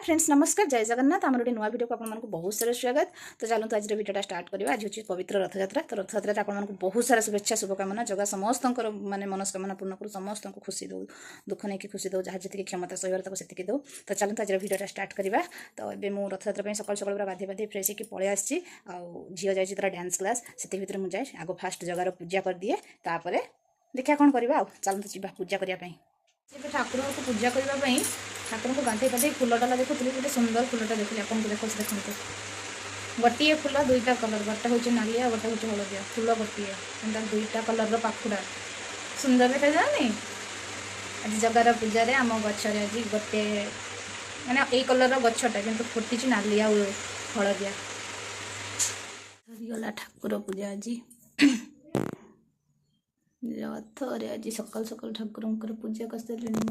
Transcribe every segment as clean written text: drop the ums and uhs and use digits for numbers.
Hi friends नमस्कार जय जगन्नाथ आम गोटे नुआ वीडियो को आपको बहुत सारा स्वागत। तो चलते आज वीडियो स्टार्ट करवा। आज हूँ पवित्र रथयात्रा। तो रथयात्रा आपको बहुत सारा शुभेच्छा शुभकामना जगह समस्त माने मनस्कामना पूर्ण करूँ समस्त को खुशी दो दुख नहीं कि खुशी दो जहाँ जी क्षमता सहर से दो। तो चलते आज वीडियो स्टार्ट करवा। तो ये मुझे रथयात्रा सकाल सकाल पूरा गाधे बाधे फ्रेश होकर पलि आसी झील जाए तार डांस क्लास से मुझे आग फास्ट जगार पूजा कर दिए तापर देखा कौन करवा। चलते जी पूजा करने ठाकुर को पूजा करने ठाकुर को गांधे गाधे फुलटा देखुली गोटे सुंदर फुलटा देखिए आपको देखते गोटे फुल दुईटा कलर गोटे हूँ नालिया गोटे हूँ हलदिया फुल गोटे दुईटा कलर पाखुड़ा सुंदर देखा जानी। आज जगार पूजा आम गचर आज गोटे मैंने यही कलर गछटा कि फुटी नालिया हलदिया सरीगला ठाकुर पूजा आज रथ रे आज सकाल सकाल ठाकुर पूजा कर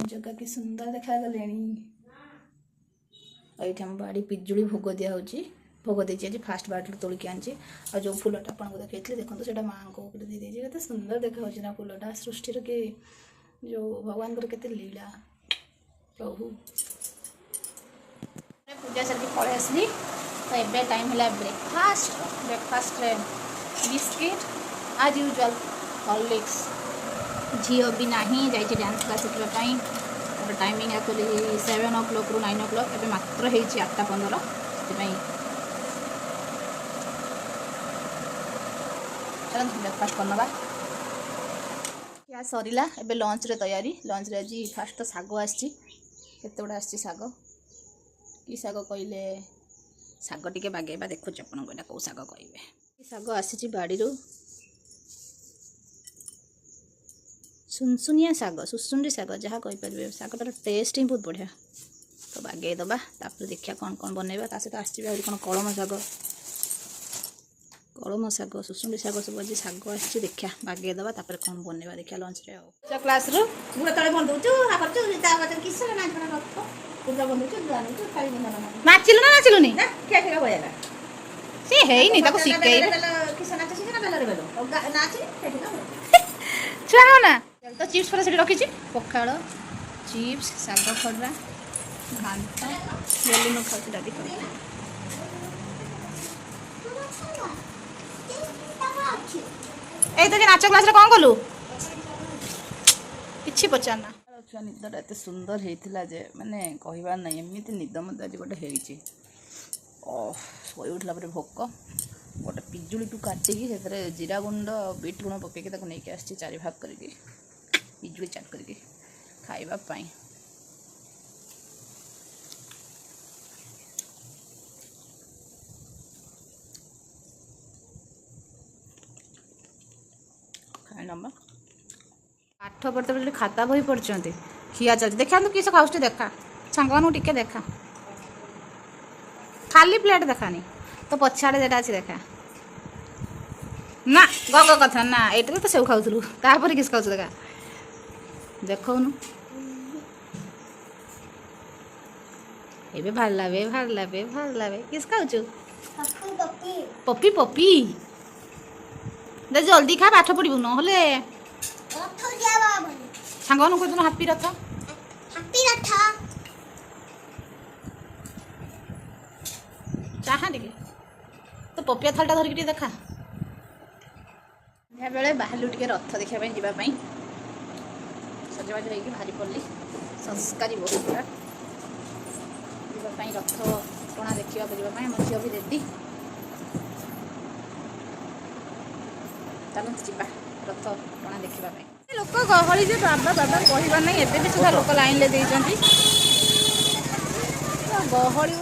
जगह कि सुंदर देखा गले। ये बाड़ी पिजुड़ी भोग दिया भोग देती आज फास्ट बाड़ी तोलिक आनी और जो फुलटा आपको देखते देखो से माँ को दे सुंदर देखा ना फुलटा सृष्टि के जो भगवान के लीला प्रभु पूजा सारी पलि आसली। तो ये टाइम है ब्रेकफास्ट बिस्किट आज यूजुअल हॉर्लिक्स झील भी नहीं जाइए डांस क्लास शिखापी और टाइमिंग एक्चुअली 7 o'clock रू 9 o'clock एवं मात्र 8:15 से चलो ब्रेकफास्ट करना क्या सरला एवं लंच रे तैयारी। लंच रे आज फास्ट तो साग आसी गुड़ा आसी साग कि साग कहले साग टे बागेबा देखो आपन कौ साग कहे साग आसी बाड़ी सुनसुनिया साग सुसुंडी साग जहाँ कहीपर सागटार टेस्ट ही बहुत बढ़िया। तो बागे दबा तापर देखिया कौन कौन बनइबा सहित आसो कौन कलम साग सुसुंडी साग सब आज साग आसी देखिया बागे दबा तापर कौन बनइबा देखिया लंच रे आ क्लास रू गुड़ तले बन दउछु आ करछु ता बात किस ना ना रखो पूजा बन दउछु जानु तो खाली बन ना नाचिलु नहीं ना क्या क्या होयला से हेई नहीं ताको सिकै किस नाच से ना बेलरे बेलो नाची केठिका छुआ ना तो चिप्स पर रखी पखाड़ चिप्स साग खड़ा घांट डेली मैं खाऊँ डाली तो नाच क्लास रे कौन कलु कि पचारना छुआ निदटा एत सुंदर होता जे मैंने कहबार ना एमती निद मत आज गोटे शोई उठला भोक गोटे पिजुड़ी को काटिकी से जीरा गुंड बीट गुण पकईकि नहीं आसी 4 भाग करके पिजुड़ी चाट करके खाइबा पाई। पाठ पढ़ते खाता बही पढ़ते खिया चलती देखा तो किस खाऊँ देखा सांग टे देखा खाली प्लेट देखानी तो पछाड़े जेटा अच्छी देखा ना गग कथा ना ये तो सब खाऊलु तापर किस खाऊ देखा देखौनु एबे भारला किस खाऊ पपी पपी दे जल्दी खा पाठ पढ़ू ना सांग कह हापी रथ चाहा टे तो पपिया थालटा धरिक देखा बेले बाहर टे रथ देखापी जावाई सजबाज होगी बाहरी पड़ी संस्कारी बहुत पूरा जावाई रथ टणा देखा जावाई आम झील भी रेडी चलते जी रथ टणा देखापी लोक गहली जे बाबा बाबा कहबार नहीं एबे भी सुधा लोक लाइन ले देइछंती गहली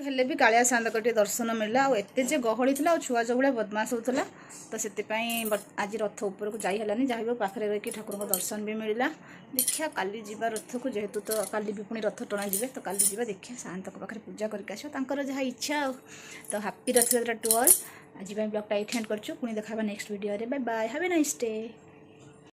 कि भी कालिया सांदक दर्शन मिलला एत जे गहली थी छुआ जो भाई बदमाश होता तो से आज रथ ऊपर को जाइलानी जहाँ पाखे रही ठाकुर को दर्शन भी मिलला। देखिया काली जीवा रथ को जेहेतु तो काली भी पुणी रथ टणा जी तो काली जीवा देखिया सांतक पाखे पूजा करके आसो जहाँ इच्छा तो हैप्पी रथयात्रा टू ऑल। आज ब्लॉगटा एंड करछु पुणी देखा नेक्स्ट वीडियो रे bye bye have a nice day.